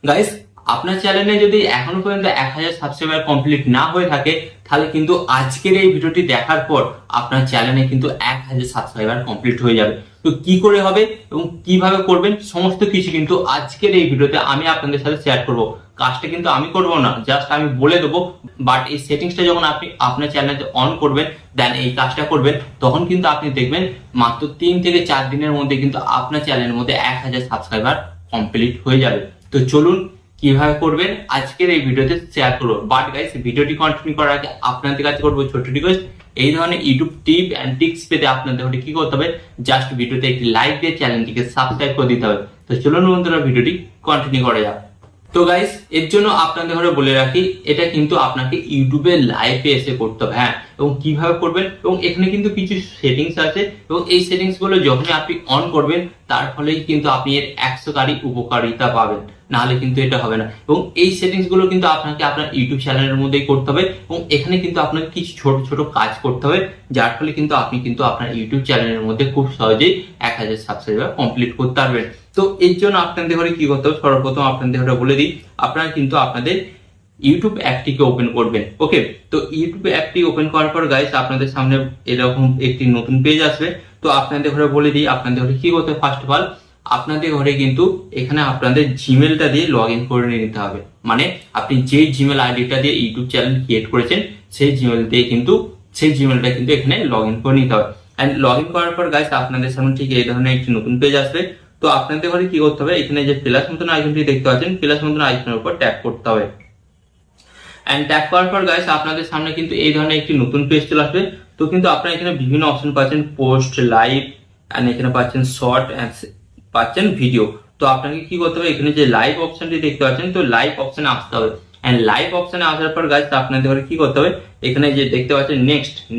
Guys, আপনার চ্যানেলে যদি এখনো পর্যন্ত 1000 সাবস্ক্রাইবার কমপ্লিট না হয়ে থাকে, তাহলে কিন্তু আজকের এই ভিডিওটি দেখার পর আপনার চ্যানেলে কিন্তু 1000 সাবস্ক্রাইবার কমপ্লিট হয়ে যাবে। তো কি করে হবে এবং কিভাবে করবেন সমস্ত কিছু কিন্তু আজকের এই ভিডিওতে আমি আপনাদের সাথে শেয়ার করব। কাজটা কিন্তু আমি করব না, জাস্ট আমি বলে দেবো। বাট এই সেটিংসটা যখন আপনি আপনার চ্যানেলে অন করবেন, দেন এই কাজটা করবেন, তখন কিন্তু আপনি দেখবেন মাত্র 3 থেকে 4 দিনের মধ্যে কিন্তু আপনার চ্যানেলের মধ্যে 1000 সাবস্ক্রাইবার কমপ্লিট হয়ে যাবে। তো চলুন কিভাবে করবেন আজকের এই ভিডিওতে শেয়ার করবো। বাট গাইস, ভিডিওটি কন্টিনিউ করার আগে আপনাদের কাছে করবো ছোট্ট রিকোয়েস্ট, এই ধরনের ইউটিউব টিপ এন্ড টিক্স পেতে আপনাদের হলে কি করতে হবে, জাস্ট ভিডিওতে একটি লাইক দিয়ে চ্যানেলটিকে সাবস্ক্রাইব করে দিতে হবে। তো চলুন বন্ধুরা, ভিডিওটি কন্টিনিউ করা যাক। তো গাইস, এর জন্য আপনাদের ঘরে বলে রাখি, এটা কিন্তু আপনাকে ইউটিউবে লাইভে এসে করতে হবে। হ্যাঁ, এবং কিভাবে করবেন, এবং এখানে কিন্তু কিছু সেটিংস আছে, এবং এই সেটিংস গুলো যখনই আপনি অন করবেন তার ফলেই কিন্তু আপনি এর 100 কারি উপকারিতা পাবেন, নাহলে কিন্তু এটা হবে না। এবং এই সেটিংস গুলো কিন্তু আপনাকে আপনার ইউটিউব চ্যানেলের মধ্যেই করতে হবে, এবং এখানে কিন্তু আপনাকে কিছু ছোট ছোট কাজ করতে হবে, যার ফলে কিন্তু আপনি কিন্তু আপনার ইউটিউব চ্যানেলের মধ্যে খুব সহজেই 1000 সাবস্ক্রাইবার কমপ্লিট করতে পারবেন। তো এর জন্য আপনাদের ঘরে কি করতে হবে, সর্বপ্রথম আপনাদের ঘরে বলে দিই, আপনারা কিন্তু আপনাদের ইউটিউব অ্যাপটিকে ওপেন করবেন। ওকে, তো ইউটিউব অ্যাপটি ওপেন করার পর গাইস আপনাদের সামনে এরকম একটি নতুন পেজ আসবে। তো আপনাদের ঘরে বলে দিই, আপনাদের ঘরে কি করতে হবে, ফার্স্ট অফ অল আপনাদের ঘরে কিন্তু এখানে আপনাদের জিমেলটা দিয়ে লগ ইন করে নিতে হবে। মানে আপনি যে জিমেল আইডিটা দিয়ে ইউটিউব চ্যানেল ক্রিয়েট করেছেন সেই জিমেলটা কিন্তু এখানে লগ ইন করে নিতে হবে। এন্ড লগ ইন করার পর গাইস আপনাদের সামনে ঠিক এই ধরনের একটি নতুন পেজ আসবে। তো আপনাদের ঘরে কি করতে হবে, এখানে যে প্লাস মতন আইকনটি দেখতে পাচ্ছেন, প্লাস মতন আইকনের উপর ট্যাপ করতে হবে। এন্ড ট্যাপ করার পর গাইস আপনাদের সামনে কিন্তু এই ধরনের একটি নতুন পেজ চলে আসবে। তো কিন্তু আপনারা এখানে বিভিন্ন অপশন পাচ্ছেন, পোস্ট, লাইভ, এন্ড এখানে পাচ্ছেন শর্ট, এন্ড পাচ্ছেন ভিডিও। তো আপনাকে কি করতে হবে, এখানে যে লাইভ অপশনটি দেখতে পাচ্ছেন, তো লাইভ অপশনে আসতে হবে। এন্ড লাইভ অপশনে আসার পর গাইস আপনাদের ঘরে কি করতে হবে, এখানে যে দেখতে পাচ্ছেন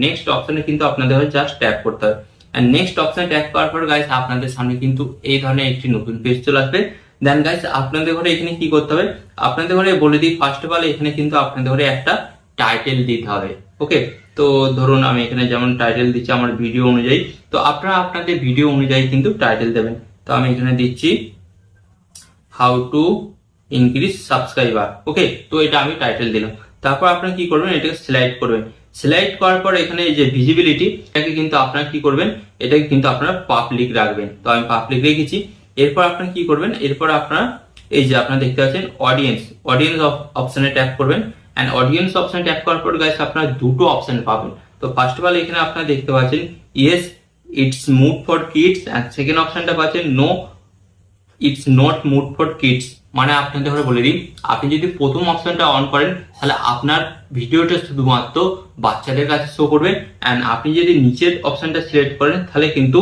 নেক্সট অপশনে কিন্তু আপনাদের ঘরে জাস্ট ট্যাপ করতে হবে। এন্ড নেক্সট অপশনে ট্যাপ করার পর গাইস আপনাদের সামনে কিন্তু এই ধরনের একটি নতুন পেজ চলে আসবে। দেন গাইস আপনাদের ঘরে এখানে কি করতে হবে, আপনাদের ঘরে বলে দিই, ফার্স্ট অফ অল এখানে কিন্তু আপনাদের ঘরে একটা টাইটেল দিতে হবে। ওকে, তো ধরুন আমি এখানে যেমন টাইটেল দিচ্ছি আমার ভিডিও অনুযায়ী, তো আপনারা আপনাদের ভিডিও অনুযায়ী কিন্তু টাইটেল দেবেন। তো আমি এখানে দিচ্ছি হাউ টু ইনক্রিজ সাবস্ক্রাইবার। ওকে, তো এটা আমি টাইটেল দিলাম। তারপর আপনারা কি করবেন, এটাকে সিলেক্ট করবেন। সিলেক্ট করার পর এখানে এই যে ভিজিবিলিটি, এটাকে কিন্তু আপনারা কি করবেন, এটাকে কিন্তু আপনারা পাবলিক রাখবেন। তো আমি পাবলিক রেখেছি। এরপর আপনারা কি করবেন, এরপর আপনারা এই যে আপনারা দেখতে পাচ্ছেন অডিয়েন্স অপশনে ট্যাপ করবেন। এন্ড অডিয়েন্স অপশনে ট্যাপ করার পর গাইস আপনারা দুটো অপশন পাবেন। তো ফার্স্ট অফ অল এখানে আপনারা দেখতে পাচ্ছেন yes it's mood for kids, and second অপশনটা পাচ্ছেন no it's not mood for kids. মানে আপনাদের ঘরে বলে দিই, আপনি যদি প্রথম অপশনটা অন করেন তাহলে আপনার ভিডিওটা শুধুমাত্র বাচ্চাদের কাছে শো করবে। এন্ড আপনি যদি নিচের অপশনটা সিলেক্ট করেন তাহলে কিন্তু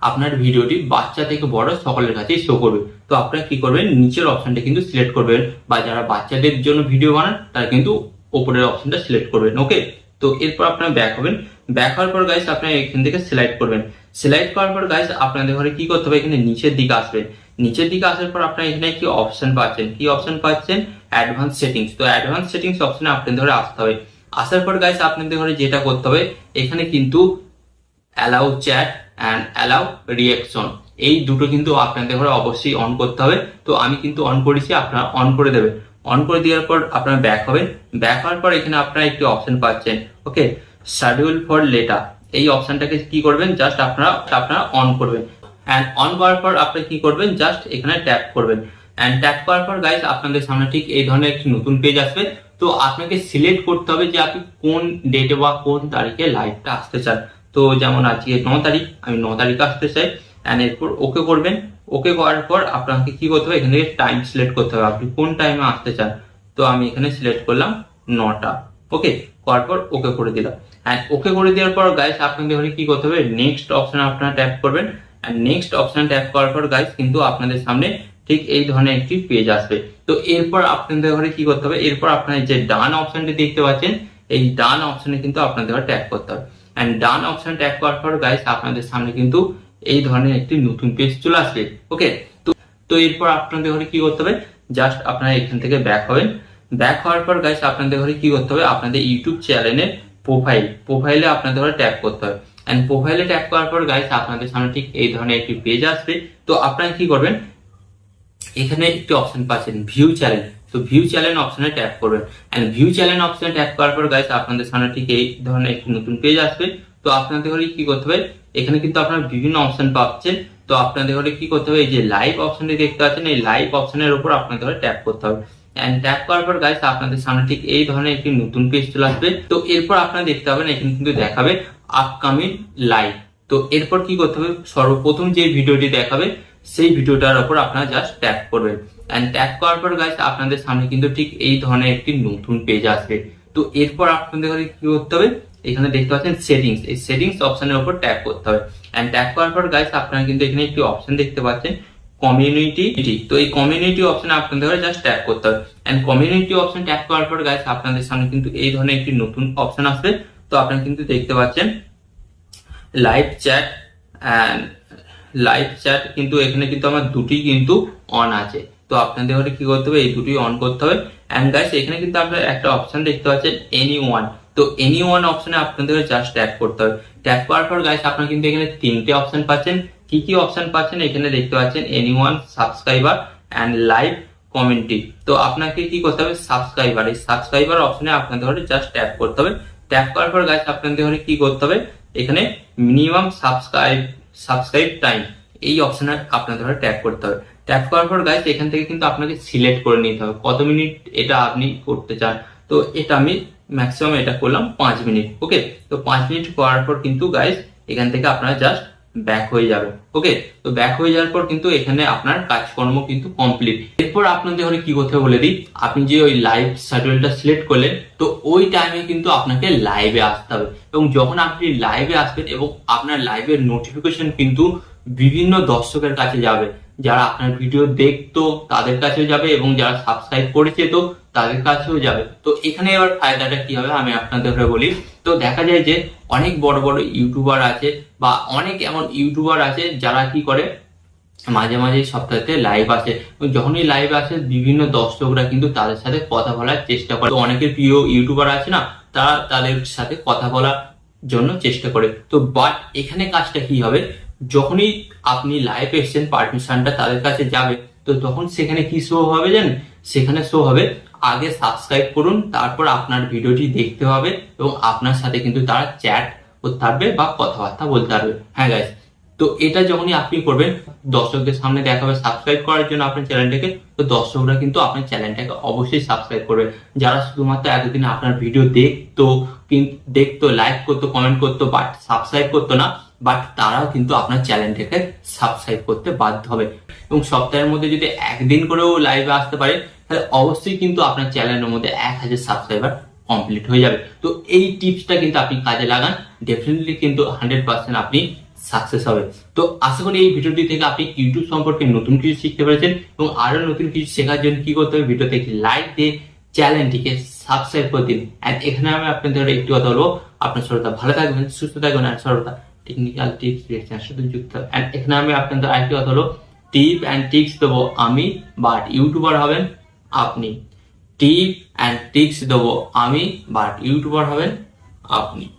আপনার ভিডিওটি বাচ্চা থেকে বড় সকলের কাছেই শো করবে। তো আপনারা কি করবেন, নিচের অপশনটা কিন্তু সিলেক্ট করবেন, বা যারা বাচ্চাদের জন্য ভিডিও বানান তারা কিন্তু উপরের অপশনটা সিলেক্ট করবেন। ওকে, তো এরপর আপনারা ব্যাক হবেন। ব্যাক হওয়ার পর গাইস আপনারা এখান থেকে সিলেক্ট করবেন। সিলেক্ট করার পর গাইস আপনাদের ঘরে কি করতে হবে, এখানে নিচের দিকে আসবেন। নিচের দিকে আসার পর আপনারা এখানে কি অপশন পাচ্ছেন, অ্যাডভান্স সেটিংস। তো অ্যাডভান্স সেটিংস অপশনে আপনাদের ঘরে আসতে হবে। আসার পর গাইস আপনাদের ঘরে যেটা করতে হবে, এখানে কিন্তু allow chat and allow reaction, এই দুটো কিন্তু আপনাদের ঘরে অবশ্যই অন করতে হবে। তো আমি কিন্তু অন করেছি, আপনারা অন করে দেবেন। অন করে দেওয়ার পর আপনারা ব্যাক হবেন। ব্যাক হওয়ার পর এখানে আপনারা একটি অপশন পাচ্ছেন, ওকে, শিডিউল ফর লেটার। এই অপশনটাকে কি করবেন, জাস্ট আপনারা অন করবেন। অ্যান্ড অন করার পর আপনি কি করবেন, জাস্ট এখানে ট্যাপ করবেন। অ্যান্ড ট্যাপ করার পর গাইস আপনাদের সামনে ঠিক এই ধরনের একটি নতুন পেজ আসবে। তো আপনাকে সিলেক্ট করতে হবে যে আপনি কোন ডেটে বা কোন তারিখে লাইভটা আসতে চান। তো যেমন আজকে 9 তারিখ, আমি 9 তারিখে আসতে চাই। অ্যান্ড এরপর ওকে করবেন। ওকে করার পর আপনাকে কি করতে হবে, এখান থেকে টাইম সিলেক্ট করতে হবে, আপনি কোন টাইমে আসতে চান। তো আমি এখানে সিলেক্ট করলাম 9টা। ওকে, করার পর ওকে করে দিলাম। অ্যান্ড ওকে করে দেওয়ার পর গাইস আপনাদের ঘরে কি করতে হবে, নেক্সট অপশনে আপনারা ট্যাপ করবেন। অ্যান্ড নেক্সট অপশনে ট্যাপ করার পর গাইস কিন্তু আপনাদের সামনে ঠিক এই ধরনের একটি পেজ আসবে। তো এরপর আপনাদের ঘরে কি করতে হবে, এরপর আপনার যে ডান অপশনটি দেখতে পাচ্ছেন, এই ডান অপশনে কিন্তু আপনাদের ঘরে ট্যাপ করতে হবে। এন্ড ডান অপশন ট্যাপ করার পর গাইস আপনাদের সামনে কিন্তু এই ধরনের একটি নতুন পেজ চলে আসবে। ওকে, তো এরপর আপনাদের ঘরে কি করতে হবে, জাস্ট আপনারা এখান থেকে ব্যাক হবেন। ব্যাক হওয়ার পর গাইস আপনাদের ঘরে কি করতে হবে, আপনাদের ইউটিউব চ্যানেলের প্রোফাইলে আপনাদের ঘরে ট্যাপ করতে হবে। এন্ড প্রোফাইলে ট্যাপ করার পর গাইস আপনাদের সামনে ঠিক এই ধরনের একটি পেজ আসবে। তো আপনারা কি করবেন, এখানে একটি অপশন পাচ্ছেন ভিউ চ্যানেল। তো ভিউ চ্যানেল অপশনে ট্যাপ করবেন, এন্ড ভিউ চ্যানেল অপশনে ট্যাপ করার পর গাইস আপনাদের সামনে ঠিক এই ধরনের একটি নতুন পেজ আসবে। তো আপনাদের ঘরে কি করতে হবে, এখানে কিন্তু আপনারা বিভিন্ন অপশন পাচ্ছেন। তো আপনাদের ঘরে কি করতে হবে, এই যে লাইভ অপশনটি দেখতে পাচ্ছেন, এই লাইভ অপশনের উপর আপনাদের ঘরে ট্যাপ করতে হবে। এন্ড ট্যাপ করার পর গাইস আপনাদের সামনে ঠিক এই ধরনের একটি নতুন পেজ চলে আসবে। তো এরপর আপনারা দেখতে পাবেন এখানে কিন্তু দেখাবে আপকামিং লাইভ। তো এরপর কি করতে হবে, সর্বপ্রথম যে ভিডিওটি দেখাবে সেই ভিডিওটার উপর আপনারা জাস্ট ট্যাপ করবেন। এন্ড ট্যাপ করার পর গাইস আপনাদের সামনে কিন্তু ঠিক এই ধরনের একটি নতুন পেজ আসবে। তো এরপর আপনাদের কি করতে হবে, এখানে দেখতে পাচ্ছেন সেটিংস, এই সেটিংস অপশনের উপর ট্যাপ করতে হবে। এন্ড ট্যাপ করার পর গাইস আপনারা কিন্তু এখানে একটি অপশন দেখতে পাচ্ছেন কমিউনিটি। তো এই কমিউনিটি অপশনে আপনাদের জাস্ট ট্যাপ করতে হবে। এন্ড কমিউনিটি অপশন ট্যাপ করার পর গাইস আপনাদের সামনে কিন্তু এই ধরনের একটি নতুন অপশন আসবে। তো আপনারা কিন্তু দেখতে পাচ্ছেন live chat, and live chat কিন্তু এখানে কিন্তু আমার দুটি কিন্তু অন আছে। তো আপনাদের ঘরে কি করতে হবে, এই দুটি অন করতে হবে। এন্ড গাইস এখানে কিন্তু আপনারা একটা অপশন দেখতে পাচ্ছেন এনি ওয়ান। তো এনি ওয়ান অপশনে আপনাদের জাস্ট ট্যাপ করতে হবে। ট্যাপ করার পর গাইস আপনারা কিন্তু এখানে তিনটে অপশন পাচ্ছেন। কি কি অপশন পাচ্ছেন, এখানে দেখতে পাচ্ছেন any one, subscriber and live কমেন্টি। তো আপনাকে কি করতে হবে, সাবস্ক্রাইবার, এই সাবস্ক্রাইবার অপশনে আপনাদের ঘরে জাস্ট ট্যাপ করতে হবে। ট্যাপ করার পর গাইস আপনাদের ঘরে কি করতে হবে, এখানে মিনিমাম সাবস্ক্রাইব টাইম এই অপশনে আপনাদের ঘরে ট্যাপ করতে হবে। ট্যাপ করার পর গাইস এখান থেকে কিন্তু আপনাকে সিলেক্ট করে নিতে হবে কত মিনিট এটা আপনি করতে চান। তো এটা আমি ম্যাক্সিমাম এটা করলাম 5 মিনিট। ওকে, তো 5 মিনিট করার পর কিন্তু গাইস এখান থেকে আপনারা জাস্ট ব্যাক হয়ে যাবে। ওকে, তো ব্যাক হয়ে যাওয়ার পর কিন্তু এখানে আপনার কাজকর্ম কিন্তু কমপ্লিট। এরপর আপনাদের ঘরে কি করতে হবে বলে দিই, আপনি যে ওই লাইভ শিডিউলটা সিলেক্ট করলেন, তো ওই টাইমে কিন্তু আপনাকে লাইভে আসতে হবে। এবং যখন আপনি লাইভে আসবেন এবং আপনার লাইভের নোটিফিকেশন কিন্তু বিভিন্ন দর্শকের কাছে যাবে, যারা আপনার ভিডিও দেখতো তাদের কাছেও যাবে এবং যারা সাবস্ক্রাইব করেছে তো তাদের কাছেও যাবে। তো এখানে এবার ফায়দাটা কি হবে আমি আপনাদের বলি। তো দেখা যায় যে অনেক বড় বড় ইউটিউবার আছে বা অনেক এমন ইউটিউবার আছে যারা কি করে মাঝে মাঝে সপ্তাহে লাইভ আসে। যখনই লাইভ আসে বিভিন্ন দর্শকরা কিন্তু তাদের সাথে কথা বলার চেষ্টা করে। তো অনেকের প্রিয় ইউটিউবার আছে না, তারা তাদের সাথে কথা বলার জন্য চেষ্টা করে। তো বাট এখানে কাজটা কি হবে, যখনই আপনি লাইভ এসেছেন পারমিশনটা তাদের কাছে যাবে, তো তখন সেখানে কি শো হবে জানেন, সেখানে শো হবে আগে সাবস্ক্রাইব করুন, তারপর আপনার ভিডিওটি দেখতে হবে এবং আপনার সাথে কিন্তু তারা চ্যাট করতে পারবে বা কথাবার্তা বলতে পারবে। হ্যাঁ গাইস, তো এটা যখনই আপনি করবেন দর্শকদের সামনে দেখাবে সাবস্ক্রাইব করার জন্য আপনার চ্যানেলটাকে, তো দর্শকরা কিন্তু আপনার চ্যানেলটাকে অবশ্যই সাবস্ক্রাইব করবে। যারা শুধুমাত্র এতদিন আপনার ভিডিও দেখতো লাইক করতো কমেন্ট করতো বাট সাবস্ক্রাইব করতো না, বাট তারাও কিন্তু আপনার চ্যানেলটাকে সাবস্ক্রাইব করতে বাধ্য হবে। এবং সপ্তাহের মধ্যে যদি একদিন করেও লাইভে আসতে পারে তাহলে অবশ্যই কিন্তু আপনার চ্যানেলের মধ্যে 1000 সাবস্ক্রাইবার কমপ্লিট হয়ে যাবে। তো এই টিপসটা কিন্তু আপনি কাজে লাগান, ডেফিনেটলি কিন্তু 100% আপনি সাকসেস হবে। তো আশা করি এই ভিডিওটি থেকে আপনি ইউটিউব সম্পর্কে নতুন কিছু শিখতে পেরেছেন এবং আরো নতুন কিছু শেখার জন্য কি করতে হবে, ভিডিওতে একটি লাইক দিয়ে চ্যানেলটিকে সাবস্ক্রাইব করে দিন। এন্ড এখানে আমি আপনাদের একটু কথা বলবো, আপনার সরলতা ভালো থাকবেন, সুস্থ থাকবেন, আর সরলতা টেকনিক্যাল টিপস রিঅ্যাকশন সাথে যুক্ত। এন্ড এখানে আমি আপনাদের আরেকটি কথা হলো টিপ এন্ড টিপস দেবো আমি, বাট ইউটিউবার হবেন আপনি। টিপ এন্ড টিপস দেবো আমি, বাট ইউটিউবার হবেন আপনি।